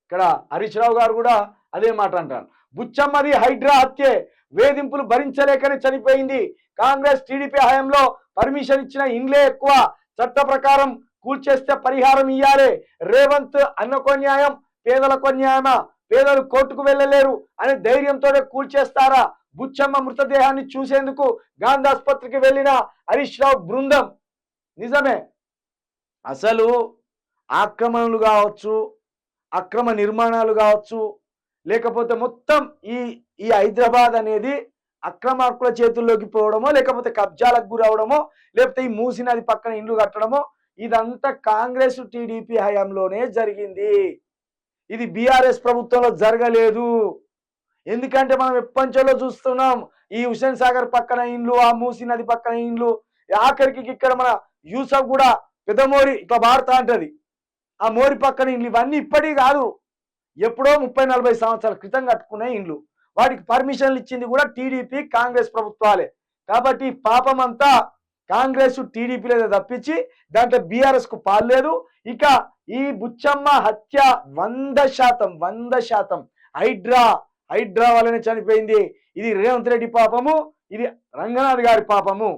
ఇక్కడ హరీష్ రావు గారు కూడా అదే మాట అంటారు. బుచ్చమ్మది హైడ్రా హత్యే, వేధింపులు భరించలేకనే చనిపోయింది. కాంగ్రెస్ టీడీపీ హయాంలో పర్మిషన్ ఇచ్చిన ఇండ్లే ఎక్కువ, చట్ట ప్రకారం కూల్చేస్తే పరిహారం ఇయ్యాలి. రేవంత్ అన్నకో న్యాయం, పేదలకో న్యాయమా? పేదలు కోర్టుకు వెళ్ళలేరు అనే ధైర్యంతో కూల్చేస్తారా? బుచ్చమ్మ మృతదేహాన్ని చూసేందుకు గాంధీ ఆసుపత్రికి వెళ్ళిన హరీష్ రావు బృందం. నిజమే, అసలు ఆక్రమణలు కావచ్చు, అక్రమ నిర్మాణాలు కావచ్చు, లేకపోతే మొత్తం ఈ ఈ హైదరాబాద్ అనేది అక్రమార్కుల చేతుల్లోకి పోవడమో, లేకపోతే కబ్జాలకు గురవడమో, లేకపోతే ఈ మూసీ నది పక్కన ఇండ్లు కట్టడమో, ఇదంతా కాంగ్రెస్ టీడీపీ హయాంలోనే జరిగింది. ఇది బీఆర్ఎస్ ప్రభుత్వంలో జరగలేదు. ఎందుకంటే మనం ఎప్పంచలో చూస్తున్నాం, ఈ హుస్సేన్ సాగర్ పక్కన ఇండ్లు, ఆ మూసీ నది పక్కన ఇండ్లు, ఆఖరికి ఇక్కడ మన యూసఫ్ కూడా పెద్ద మోరి ఇట్లా భారత అంటది, ఆ మోరి పక్కన ఇండ్లు. ఇవన్నీ ఇప్పటివి కాదు, ఎప్పుడో 30-40 సంవత్సరాల క్రితం కట్టుకునే ఇండ్లు. వాటికి పర్మిషన్లు ఇచ్చింది కూడా టీడీపీ కాంగ్రెస్ ప్రభుత్వాలే. కాబట్టి పాపం అంతా కాంగ్రెస్ టీడీపీలో తప్పించి దాంట్లో బీఆర్ఎస్ కు పాల్లేదు. ఇక ఈ బుచ్చమ్మ హత్య 100% హైడ్రా వల్లనే చనిపోయింది. ఇది రేవంత్ రెడ్డి పాపము, ఇది రంగనాథ్ గారి పాపము.